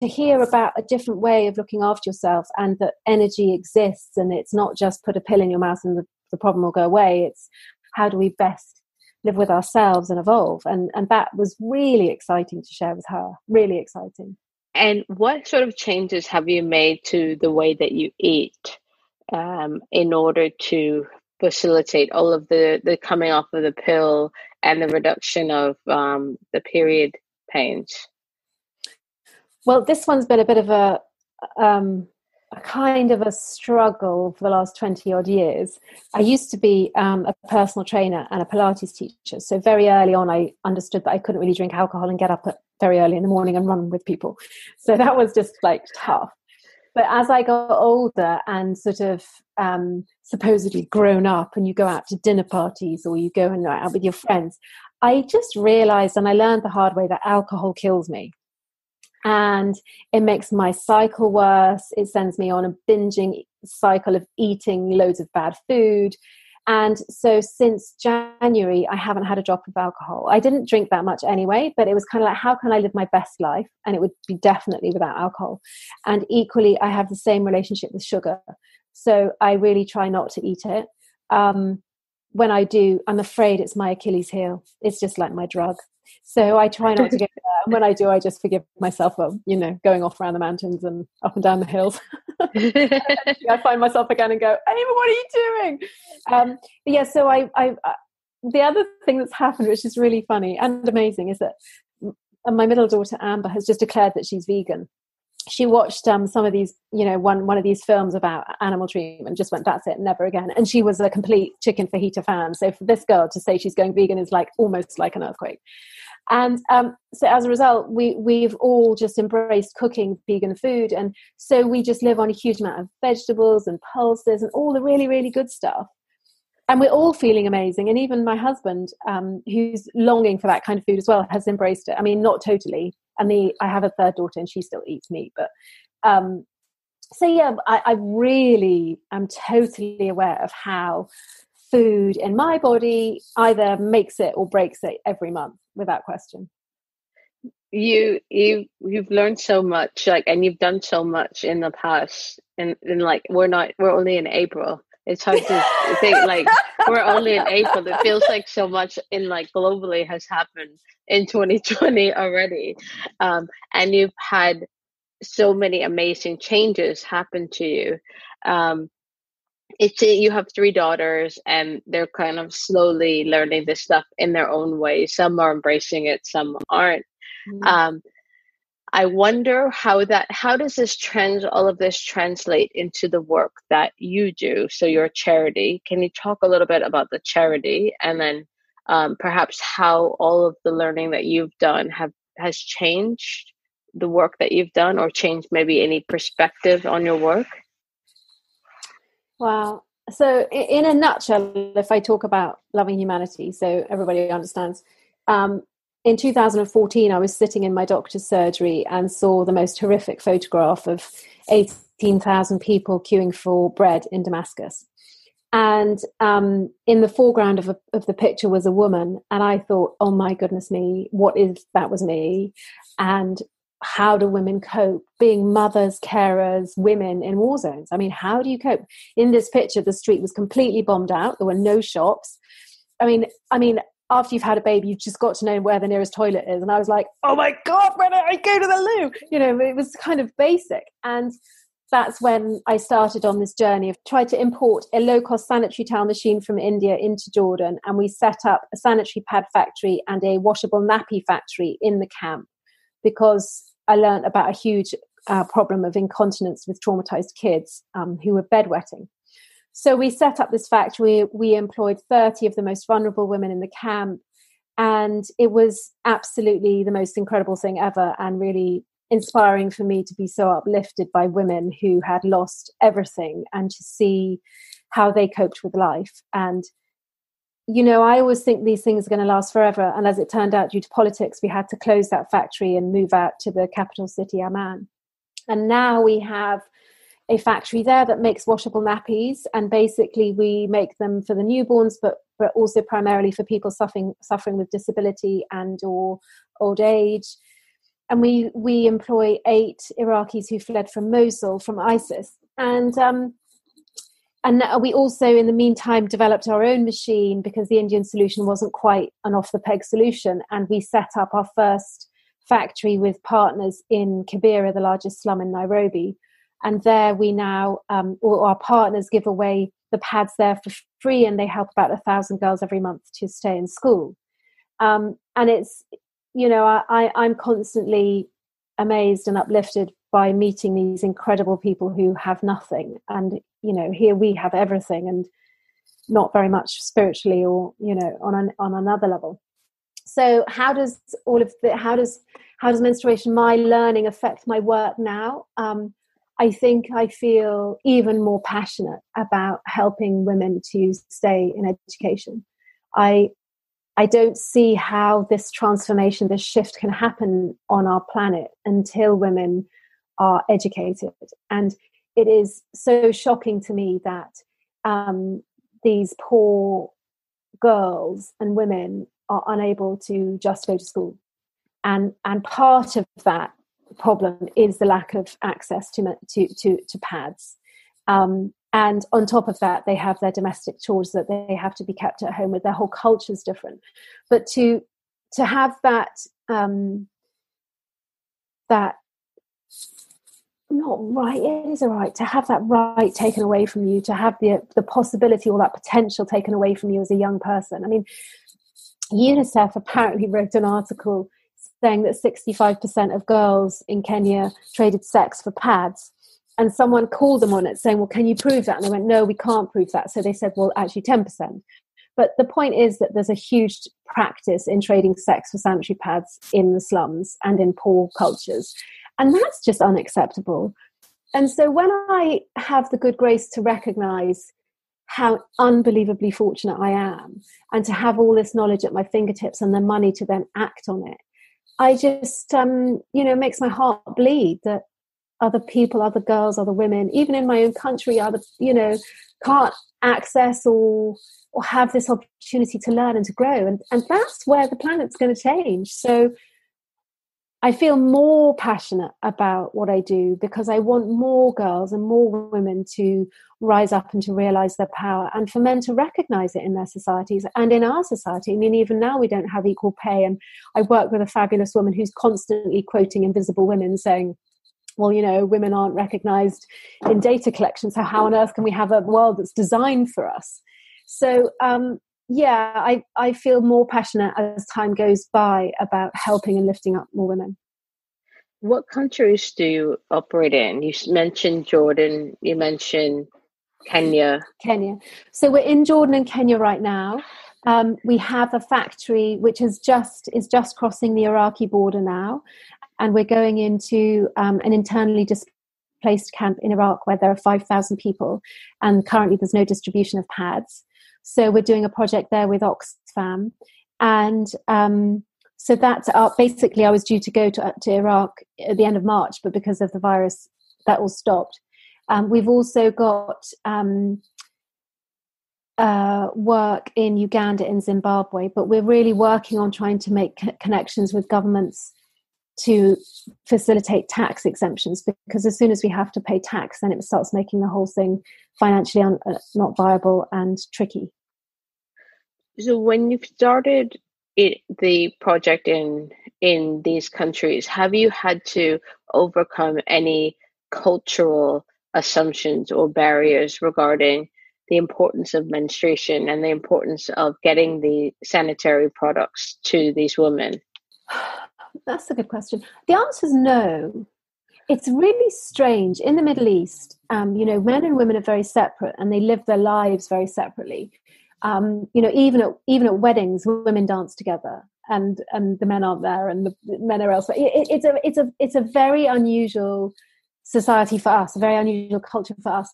to hear about a different way of looking after yourself, and that energy exists, and it's not just put a pill in your mouth and the problem will go away. It's how do we best live with ourselves and evolve. And that was really exciting to share with her. Really exciting. And what sort of changes have you made to the way that you eat in order to facilitate all of the coming off of the pill and the reduction of the period pains? Well, this one's been a bit of a kind of a struggle for the last 20 odd years. I used to be a personal trainer and a Pilates teacher. So very early on, I understood that I couldn't really drink alcohol and get up very early in the morning and run with people. So that was just like tough. But as I got older and sort of supposedly grown up, and you go out to dinner parties or you go and out with your friends, I just realized, and I learned the hard way, that alcohol kills me. And it makes my cycle worse. It sends me on a binging cycle of eating loads of bad food. And so since January, I haven't had a drop of alcohol. I didn't drink that much anyway, but it was kind of like, how can I live my best life? And it would be definitely without alcohol. And equally, I have the same relationship with sugar. So I really try not to eat it. When I do, I'm afraid it's my Achilles heel. It's just like my drug. So I try not to go there. And when I do, I just forgive myself for, going off around the mountains and up and down the hills. I find myself again and go, Amy, what are you doing? But yeah, so I the other thing that's happened, which is really funny and amazing, is that my middle daughter, Amber, has just declared that she's vegan. She watched some of these, one of these films about animal treatment, just went, that's it, never again. And she was a complete chicken fajita fan. So for this girl to say she's going vegan is like almost like an earthquake. And so as a result, we've all just embraced cooking vegan food. And so we just live on a huge amount of vegetables and pulses and all the really, really good stuff. And we're all feeling amazing. And even my husband, who's longing for that kind of food as well, has embraced it. I mean, not totally. I have a third daughter and she still eats meat. But so, yeah, I really am totally aware of how food in my body either makes it or breaks it every month, without question. You've learned so much, and you've done so much in the past, and we're only in April. It's hard to think we're only in April. It feels like so much globally has happened in 2020 already. And you've had so many amazing changes happen to you. You have 3 daughters and they're kind of slowly learning this stuff in their own way. Some are embracing it, some aren't. Mm-hmm. I wonder how does all of this translate into the work that you do? So your charity, can you talk a little bit about the charity, and then perhaps how all of the learning that you've done has changed the work that you've done, or changed maybe any perspective on your work? Wow. So in a nutshell, if I talk about loving humanity, so everybody understands, in 2014, I was sitting in my doctor's surgery and saw the most horrific photograph of 18,000 people queuing for bread in Damascus. And in the foreground of the picture was a woman. And I thought, oh my goodness me, what if that was me? And how do women cope being mothers, carers, women in war zones? I mean, how do you cope? In this picture, the street was completely bombed out. There were no shops. I mean, after you've had a baby, you've just got to know where the nearest toilet is. And I was like, oh my God, where do I go to the loo? It was kind of basic. And that's when I started on this journey of trying to import a low-cost sanitary towel machine from India into Jordan. And we set up a sanitary pad factory and a washable nappy factory in the camp, because I learned about a huge problem of incontinence with traumatized kids who were bedwetting. So we set up this factory. We employed 30 of the most vulnerable women in the camp. And it was absolutely the most incredible thing ever, and really inspiring for me to be so uplifted by women who had lost everything, and to see how they coped with life. And, I always think these things are going to last forever. And as it turned out, due to politics, we had to close that factory and move out to the capital city, Amman. And now we have a factory there that makes washable nappies, and basically we make them for the newborns, but also primarily for people suffering with disability and or old age. and we employ 8 Iraqis who fled from Mosul from ISIS, and we also in the meantime developed our own machine because the Indian solution wasn't quite an off the peg solution, and we set up our first factory with partners in Kibera, the largest slum in Nairobi, and there we now our partners give away the pads there for free, and they help about 1,000 girls every month to stay in school. And it's, I'm constantly amazed and uplifted by meeting these incredible people who have nothing, and here we have everything and not very much spiritually or on another level. So how does menstruation, my learning, affect my work now? I think I feel even more passionate about helping women to stay in education. I don't see how this transformation, this shift can happen on our planet until women are educated. And it is so shocking to me that these poor girls and women are unable to just go to school. And part of that problem is the lack of access to pads. And on top of that, they have their domestic chores that they have to be kept at home with. Their whole culture is different. But to have that not right, it is a right, to have that right taken away from you, to have the possibility or that potential taken away from you as a young person. I mean, UNICEF apparently wrote an article saying that 65% of girls in Kenya traded sex for pads. And someone called them on it saying, well, can you prove that? And they went, no, we can't prove that. So they said, well, actually 10%. But the point is that there's a huge practice in trading sex for sanitary pads in the slums and in poor cultures. And that's just unacceptable. And so when I have the good grace to recognize how unbelievably fortunate I am and to have all this knowledge at my fingertips and the money to then act on it, I just, it makes my heart bleed that other people, other girls, other women, even in my own country, can't access or have this opportunity to learn and to grow. And that's where the planet's going to change. So I feel more passionate about what I do because I want more girls and more women to rise up and to realize their power, and for men to recognize it in their societies and in our society. I mean, even now we don't have equal pay. And I work with a fabulous woman who's constantly quoting Invisible Women saying, well, women aren't recognized in data collection, so how on earth can we have a world that's designed for us? So, I feel more passionate as time goes by about helping and lifting up more women. What countries do you operate in? You mentioned Jordan, you mentioned Kenya. So we're in Jordan and Kenya right now. We have a factory which is just crossing the Iraqi border now. And we're going into an internally displaced camp in Iraq where there are 5,000 people. And currently there's no distribution of pads. So we're doing a project there with Oxfam. And so that's basically I was due to go to Iraq at the end of March, but because of the virus, that all stopped. We've also got work in Uganda and Zimbabwe, but we're really working on trying to make connections with governments to facilitate tax exemptions, because as soon as we have to pay tax, then it starts making the whole thing financially not viable and tricky. So when you've started the project in these countries, have you had to overcome any cultural assumptions or barriers regarding the importance of menstruation and the importance of getting the sanitary products to these women? That's a good question. The answer is no. It's really strange. In the Middle East, men and women are very separate and they live their lives very separately. Even at weddings, women dance together and the men aren't there and the men are elsewhere. It's a very unusual society for us, a very unusual culture for us.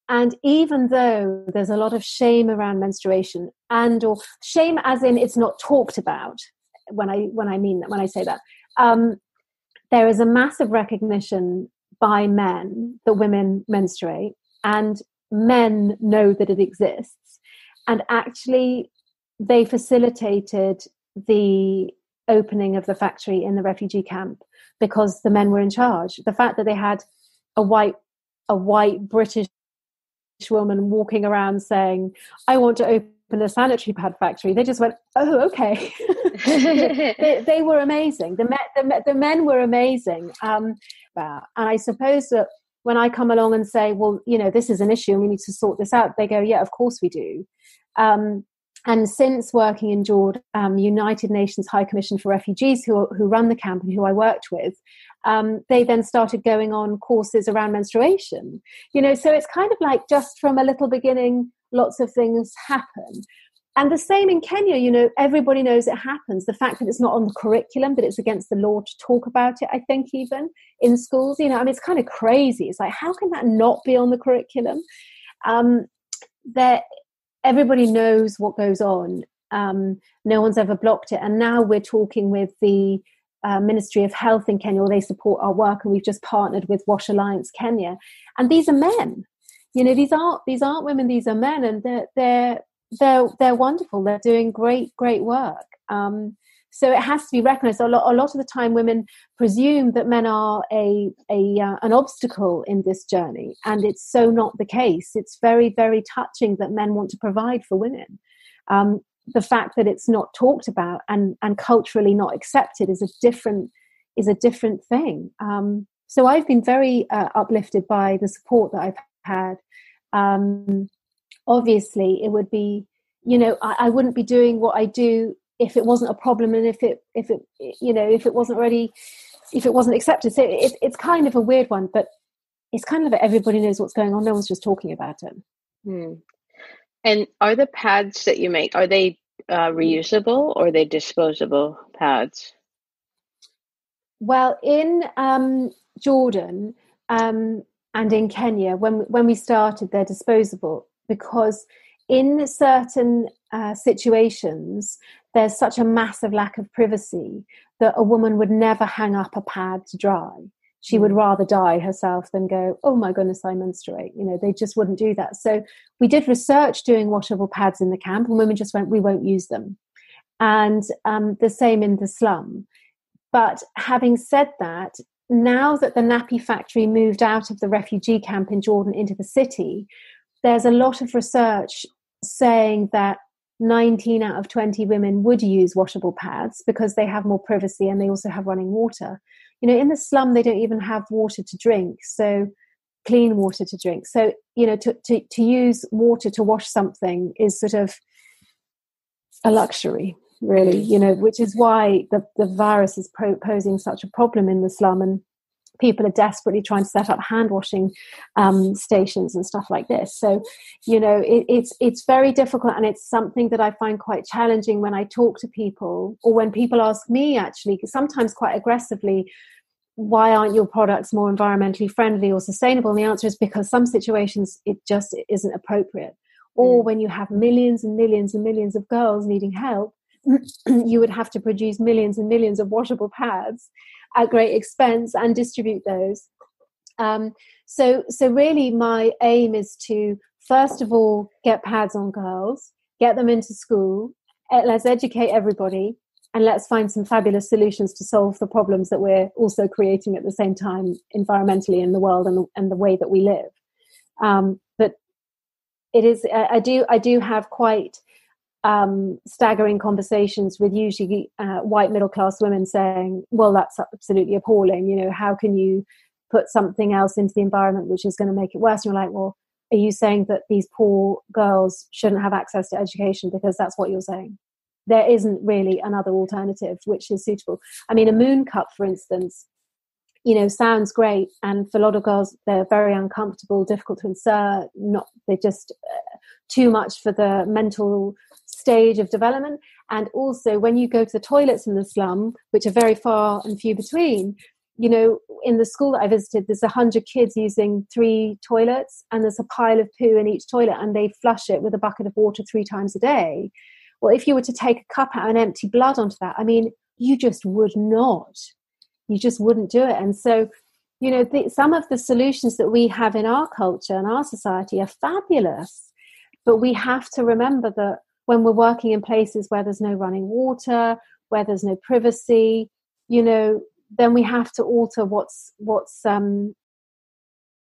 And even though there's a lot of shame around menstruation, or shame as in it's not talked about, when I say that, there is a massive recognition by men that women menstruate, and men know that it exists. And actually, they facilitated the opening of the factory in the refugee camp because the men were in charge. The fact that they had a white British woman walking around saying, I want to open a sanitary pad factory, they just went, oh, okay. they were amazing. The men were amazing. And I suppose that when I come along and say, well, this is an issue and we need to sort this out, they go, yeah, of course we do. And since working in Jordan, United Nations High Commission for Refugees, who run the camp and who I worked with, they then started going on courses around menstruation. So it's kind of like just from a little beginning, lots of things happen. And the same in Kenya, everybody knows it happens. The fact that it's not on the curriculum, but it's against the law to talk about it, I think, even in schools, it's kind of crazy. It's like, how can that not be on the curriculum? Everybody knows what goes on. No one's ever blocked it. And now we're talking with the Ministry of Health in Kenya, they support our work, and we've just partnered with Wash Alliance Kenya. And these are men. These aren't women, these are men, and they're wonderful. They're doing great work. So it has to be recognized. A lot of the time women presume that men are an obstacle in this journey, and it's so not the case. It's very, very touching that men want to provide for women. The fact that it's not talked about and culturally not accepted is a different thing. So I've been very uplifted by the support that I've had. Obviously, it would be, I wouldn't be doing what I do if it wasn't a problem, and if it wasn't accepted. So it's kind of a weird one, but it's kind of everybody knows what's going on. No one's just talking about it. And are the pads that you make, are they reusable or are they disposable pads? Well, in Jordan and in Kenya, when we started, they're disposable, because in certain situations, there's such a massive lack of privacy that a woman would never hang up a pad to dry. She would rather die herself than go, oh my goodness, I menstruate. They just wouldn't do that. So we did research doing washable pads in the camp, and women just went, we won't use them. And the same in the slum. But having said that, now that the nappy factory moved out of the refugee camp in Jordan into the city, there's a lot of research saying that 19 out of 20 women would use washable pads because they have more privacy and they also have running water. In the slum, they don't even have water to drink, so clean water to drink. So, to use water to wash something is sort of a luxury, really, which is why the virus is posing such a problem in the slum, and people are desperately trying to set up hand washing stations and stuff like this. So, it's very difficult, and it's something that I find quite challenging when I talk to people, or when people ask me, actually, sometimes quite aggressively, why aren't your products more environmentally friendly or sustainable? And the answer is because some situations it just isn't appropriate. Or when you have millions and millions and millions of girls needing help, you would have to produce millions and millions of washable pads at great expense and distribute those. So really my aim is to, first of all, get pads on girls, get them into school, let's educate everybody, and let's find some fabulous solutions to solve the problems that we're also creating at the same time environmentally in the world and the way that we live. But it is, I do have quite staggering conversations with usually white middle class women saying, well, that's absolutely appalling. How can you put something else into the environment which is going to make it worse? And you're like, well, are you saying that these poor girls shouldn't have access to education because that's what you're saying? There isn't really another alternative which is suitable. I mean, a moon cup, for instance, sounds great, and for a lot of girls, they're very uncomfortable, difficult to insert. They're just too much for the mental stage of development. And also, when you go to the toilets in the slum, which are very far and few between, in the school that I visited, there's 100 kids using 3 toilets, and there's a pile of poo in each toilet, and they flush it with a bucket of water 3 times a day. Well, if you were to take a cup out and empty blood onto that, I mean, you just would not. You just wouldn't do it. And so, some of the solutions that we have in our culture and our society are fabulous. But we have to remember that when we're working in places where there's no running water, where there's no privacy, then we have to alter what's